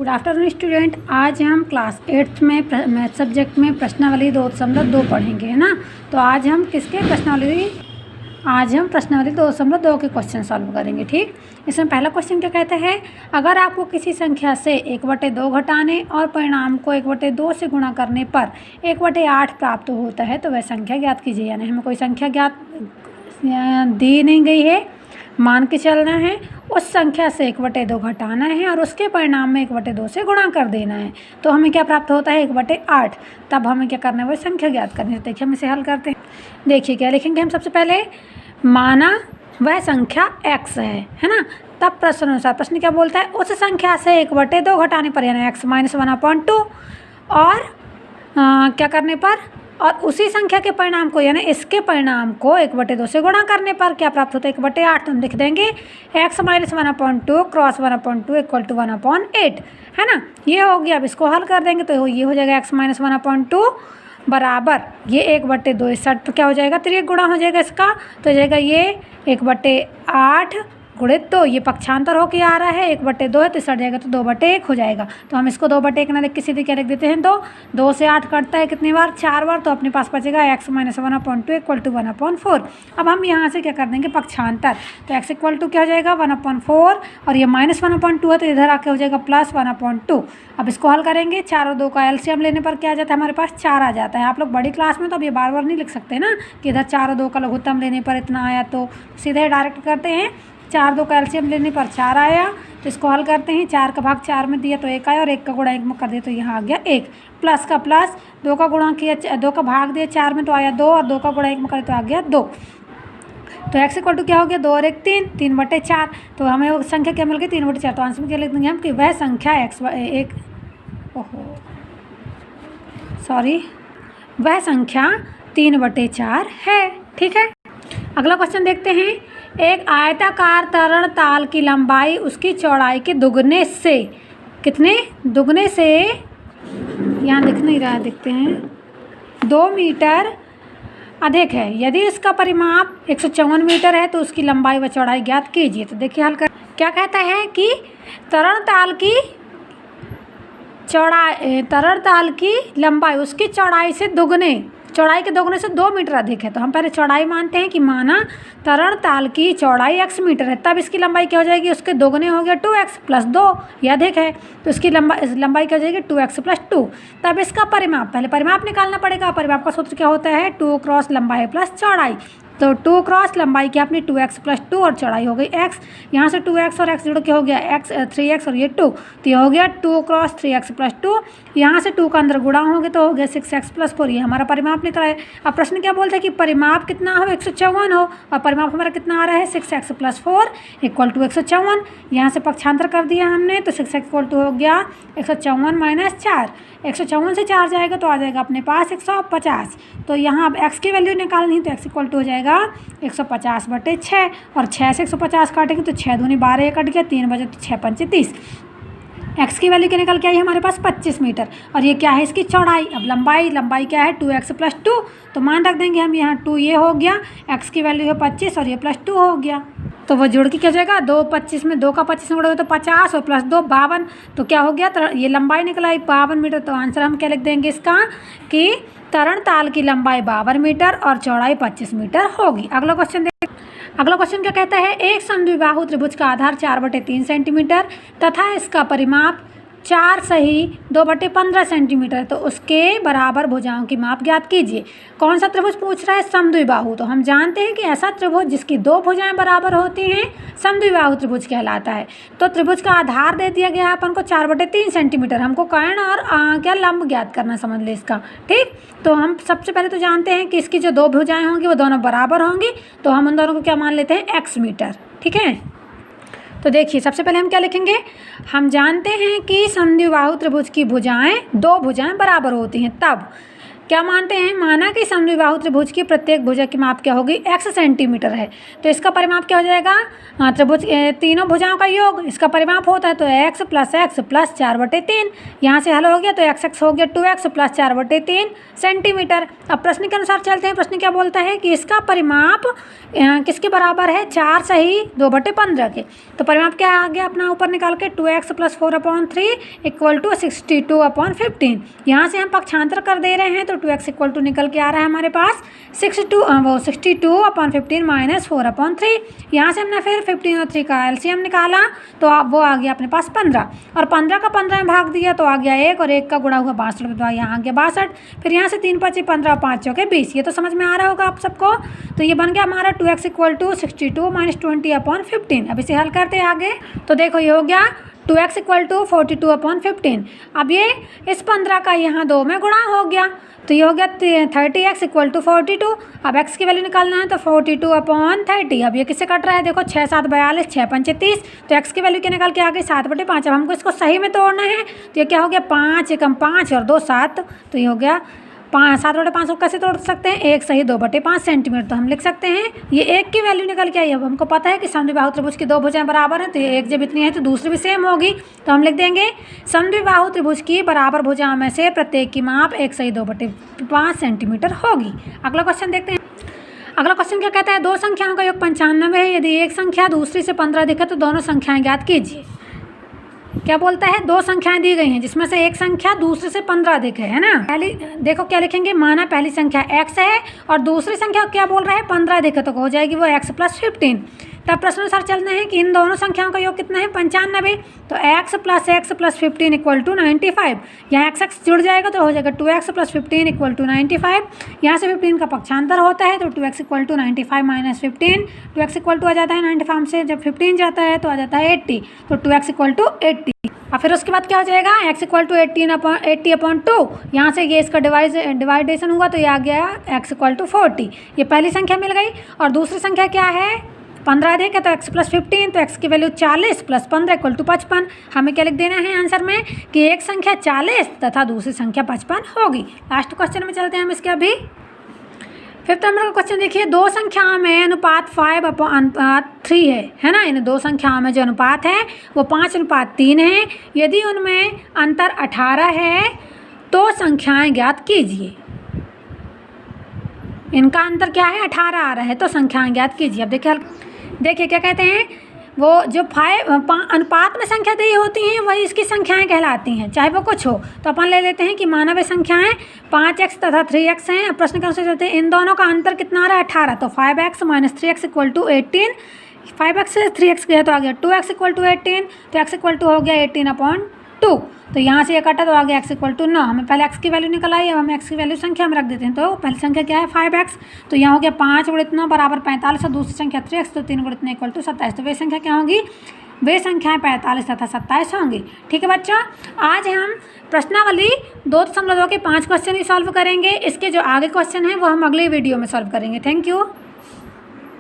Good afternoon student. आज हम class 8th में मैथ सब्जेक्ट में प्रश्नावली 2.2 पढ़ेंगे, है ना। तो आज हम प्रश्नावली 2.2 के क्वेश्चन सॉल्व करेंगे। ठीक, इसमें पहला क्वेश्चन क्या कहता है, अगर आपको किसी संख्या से 1/2 घटाने और परिणाम को 1/2 से गुणा करने पर 1/8 प्राप्त होता है तो वह संख्या ज्ञात कीजिए। यानी हमें कोई संख्या ज्ञात दी नहीं गई है, मान के चलना है, उस संख्या से 1/2 घटाना है और उसके परिणाम में 1/2 से गुणा कर देना है तो हमें क्या प्राप्त होता है 1/8। तब हमें क्या करना है, वो संख्या ज्ञात करनी है। देखिए हम इसे हल करते हैं। देखिए क्या लिखेंगे हम, सबसे पहले माना वह संख्या x है ना। तब प्रश्न अनुसार प्रश्न क्या बोलता है, उस संख्या से 1/2 घटाने पर यानी x - 1/2 और क्या करने पर, और उसी संख्या के परिणाम को यानी इसके परिणाम को 1/2 से गुणा करने पर क्या प्राप्त होता है 1/8। तो हम लिख देंगे x - 1/2 क्रॉस 1/2 इक्वल टू 1/8, है ना। ये हो गया। अब इसको हल कर देंगे तो ये हो जाएगा x - 1/2 बराबर ये 1/2 इस साइड तो क्या हो जाएगा, तिर्यक गुणा हो जाएगा इसका, तो हो जाएगा ये 1/8 गुणित 2, ये पक्षांतर होके आ रहा है 1/2 है तो सट जाएगा तो 2/1 हो जाएगा। तो हम इसको 2/1 ना लिख के सीधे क्या लिख देते हैं, 2 से 8 कटता है कितनी बार, 4 बार, तो अपने पास बचेगा x - 1/2 इक्वल टू 1/4। अब हम यहाँ से क्या कर देंगे पक्षांतर, तो x इक्वल टू क्या हो जाएगा 1/4 और ये -1/2 है तो इधर आके हो जाएगा +1/2। अब इसको हल करेंगे, 4 और 2 का एलसीएम लेने पर क्या आ जाता है, हमारे पास 4 आ जाता है। आप लोग बड़ी क्लास में तो अब ये बार बार नहीं लिख सकते ना कि इधर 4 और 2 का लघुत्तम लेने पर इतना आया, तो सीधे डायरेक्ट करते हैं। 4 2 का एलसीएम लेने पर 4 आया, तो इसको हल करते हैं। 4 का भाग 4 में दिया तो 1 आया और 1 का गुणा 1 में कर दिया तो यहाँ आ गया 1, प्लस का प्लस, 2 का गुणा किया 2 का भाग दिया 4 में तो आया 2 और 2 का गुणा 1 में कर तो आ गया 2। तो x इक्वल टू क्या हो गया 2 और 1 3, 3/4। तो हमें वो संख्या क्या मिल गई 3/4। तो आंसर में क्या लिख देंगे हम कि वह संख्या वह संख्या 3/4 है। ठीक है, अगला क्वेश्चन देखते हैं। एक आयताकार तरण ताल की लंबाई उसकी चौड़ाई के दुगने से, कितने दुगने से, यहाँ दिख नहीं रहा, देखते हैं, 2 मीटर अधिक है। यदि इसका परिमाप 154 मीटर है तो उसकी लंबाई व चौड़ाई ज्ञात कीजिए। तो देखिए हल कर, क्या कहता है कि तरण ताल की लंबाई उसकी चौड़ाई के दोगुने से 2 मीटर अधिक है। तो हम पहले चौड़ाई मानते हैं कि माना तरण ताल की चौड़ाई x मीटर है, तब इसकी लंबाई क्या हो जाएगी, उसके दोगुने हो गया 2x + 2, ये अधिक है तो इसकी लंबाई क्या हो जाएगी 2x + 2। तब इसका परिमाप, पहले परिमाप निकालना पड़ेगा। परिमाप का सूत्र क्या होता है, 2 क्रॉस लंबाई प्लस चौड़ाई। तो 2 क्रॉस लंबाई की अपनी 2x + 2 और चौड़ाई हो गई x, यहाँ से 2x और x जुड़ के हो गया 3x और ये 2, तो ये हो गया 2 क्रॉस 3x + 2। यहाँ से 2 का अंदर गुणा हो गया तो हो गया 6x + 4, ये हमारा परिमाप निकला है। अब प्रश्न क्या बोलते हैं कि परिमाप कितना हो, 154 हो, और परिमाप हमारा कितना आ रहा है 6x + 4 इक्वल टू 154। यहाँ से पक्षांतर कर दिया हमने तो 6x इक्वल टू हो गया 154 - 4, 154 से 4 जाएगा तो आ जाएगा अपने पास 150। तो यहाँ अब x की वैल्यू निकालनी है तो x इक्वल टू हो जाएगा 150/6 और 6 से 150 काटेंगे तो 6 दूनी 12, ये कट गया 3 बजे तो 6 पंचे 30। x की वैल्यू क्या निकल के आई हमारे पास 25 मीटर और ये क्या है इसकी चौड़ाई। अब लंबाई क्या है 2x + 2, तो मान रख देंगे हम यहाँ 2, ये हो गया, x की वैल्यू है 25 और ये +2 हो गया, तो वो जुड़ के क्या हो जाएगा 2 25 में 2 का 25 में गुणा तो 50 और +2 52, तो क्या हो गया, तो ये लंबाई निकला 52 मीटर। तो आंसर हम क्या लिख देंगे इसका कि तरण ताल की लंबाई 52 मीटर और चौड़ाई 25 मीटर होगी। अगला क्वेश्चन क्या कहता है, एक समद्विबाहु त्रिभुज का आधार 4/3 सेंटीमीटर तथा इसका परिमाप 4 सही 2/15 सेंटीमीटर, तो उसके बराबर भुजाओं की माप ज्ञात कीजिए। कौन सा त्रिभुज पूछ रहा है, समद्विबाहु। तो हम जानते हैं कि ऐसा त्रिभुज जिसकी 2 भुजाएं बराबर होती हैं समद्विबाहु त्रिभुज कहलाता है। तो त्रिभुज का आधार दे दिया गया है अपन को 4/3 सेंटीमीटर, हमको कर्ण और क्या लंब ज्ञात करना, समझ ले इसका। ठीक, तो हम सबसे पहले तो जानते हैं कि इसकी जो 2 भुजाएं होंगी वो दोनों बराबर होंगी, तो हम उन दोनों को क्या मान लेते हैं x मीटर। ठीक है, तो देखिए सबसे पहले हम क्या लिखेंगे, हम जानते हैं कि समद्विबाहु त्रिभुज की 2 भुजाएं बराबर होती हैं। तब क्या मानते हैं, माना कि समद्विबाहु त्रिभुज की प्रत्येक भुजा की माप क्या होगी, x सेंटीमीटर है, तो इसका परिमाप क्या हो जाएगा, त्रिभुज तीनों भुजाओं का योग इसका परिमाप होता है, तो x प्लस 4/3, यहाँ से हल हो गया तो x हो गया 2x प्लस 4/3 सेंटीमीटर। अब प्रश्न के अनुसार चलते हैं, प्रश्न क्या बोलता है कि इसका परिमाप किसके बराबर है, 4 सही 2/15 के। तो परिमाप क्या आ गया अपना ऊपर निकाल के 2x प्लस 4/3 इक्वल टू 62/15। यहाँ से हम पक्षांतर कर दे रहे हैं तो 2x इक्वल टू निकल के आ रहा है हमारे पास 62/15 माइनस 4/3। यहाँ से हमने फिर 15 और 3 का एलसीएम निकाला तो वो आ गया अपने पास 15, और 15 का 15 में भाग दिया तो आ गया 1, और 1 का गुणा हुआ 62, तो यहाँ आ गया 62। फिर यहाँ से 3 × 5 = 15, 5 × 4 = 20। ये तो समझ में आ रहा होगा आप सबको। तो ये बन गया हमारा 2x इक्वल टू 62 माइनस 20/15। अब इसे हल करते हैं आगे, तो देखो ये हो गया 2x इक्वल टू 42/15। अब ये इस 15 का यहाँ 2 में गुणा हो गया तो ये हो गया 30x इक्वल टू 42। अब x की वैल्यू निकालना है तो 42/30। अब ये किससे कट रहा है, देखो 6 7 42, 6 5 30, तो x की वैल्यू क्या निकाल के आ गई 7/5। अब हमको इसको सही में तोड़ना है तो ये क्या हो गया 5 एकम 5 और 2 7, तो ये हो गया 7/5 को कैसे तोड़ सकते हैं, 1 सही 2/5 सेंटीमीटर। तो हम लिख सकते हैं ये 1 की वैल्यू निकल के आई। अब हमको पता है कि समद्विबाहु त्रिभुज की 2 भुजाएं बराबर हैं, तो ये 1 जब इतनी है तो दूसरी भी सेम होगी, तो हम लिख देंगे समद्विबाहु त्रिभुज की बराबर भुजाओं में से प्रत्येक की माप 1 सही 2/5 सेंटीमीटर होगी। अगला क्वेश्चन देखते हैं। अगला क्वेश्चन क्या कहता है, दो संख्याओं का योग 95 है, यदि एक संख्या दूसरी से 15 दिखे तो दोनों संख्याएं ज्ञात कीजिए। क्या बोलता है, दो संख्याएं दी गई हैं जिसमें से एक संख्या दूसरे से 15 दिखे, है ना। पहली देखो क्या लिखेंगे, माना पहली संख्या x है और दूसरी संख्या क्या बोल रहा है 15 दिखे, तो हो जाएगी वो x प्लस 15। तब प्रश्न अनुसार चलते हैं कि इन दोनों संख्याओं का योग कितना है 95, तो x प्लस 15 इक्वल टू 95। यहाँ x जुड़ जाएगा तो हो जाएगा 2x प्लस 15 इक्वल टू 95। यहाँ से 15 का पक्षांतर होता है तो 2x इक्वल टू 95 माइनस 15, 2x इक्वल टू आ जाता है 95 से जब 15 जाता है तो आ जाता है 80, तो 2x इक्वल टू 80। और फिर उसके बाद क्या हो जाएगा x इक्वल टू 80/2। यहाँ से ये इसका डिवाइडेशन हुआ तो ये आ गया x इक्वल टू 40। ये पहली संख्या मिल गई, और दूसरी संख्या क्या है 15 देखे तो x प्लस 15, तो x की वैल्यू 40 प्लस 15 इक्वल टू 55। हमें क्या लिख देना है आंसर में कि एक संख्या 40 तथा दूसरी संख्या 55 होगी। लास्ट क्वेश्चन में चलते हैं हम इसके अभी। 5th नंबर का क्वेश्चन देखिए, दो संख्याओं में अनुपात 5/3 है ना। इन दो संख्याओं में जो अनुपात है वो 5/3 है। यदि उनमें अंतर 18 है तो संख्याएं ज्ञात कीजिए। इनका अंतर क्या है 18 आ रहा है तो संख्याएं ज्ञात कीजिए। अब देखिए क्या कहते हैं, वो जो अनुपात में संख्या दी होती हैं वही इसकी संख्याएं कहलाती हैं, चाहे वो कुछ हो। तो अपन ले लेते हैं कि मानव संख्याएं 5x तथा 3x हैं। अब प्रश्न के अनुसार चलते हैं, इन दोनों का अंतर कितना आ रहा है 18, तो 5x minus 3x equal to 18। 5x से 3x गया तो आ गया 2x इक्वल टू 18, तो x इक्वल टू हो गया 18/2। तो यहाँ से ये कटा तो आ गया x इक्वल टू 9। हमें पहले x की वैल्यू निकल आई, अब हम x की वैल्यू संख्या में रख देते हैं। तो पहली संख्या क्या है 5x, तो यहाँ हो गया 5 × 9 बराबर 45, और दूसरी संख्या 3x, तो 3 × 9 इक्वल टू 27। तो वे संख्या क्या होगी, वे संख्याएं 45 तथा 27 होंगी। ठीक है बच्चों, आज हम प्रश्नावली 2.2 के 5 क्वेश्चन ही सॉल्व करेंगे। इसके जो आगे क्वेश्चन हैं वो हम अगले वीडियो में सॉल्व करेंगे। Thank you.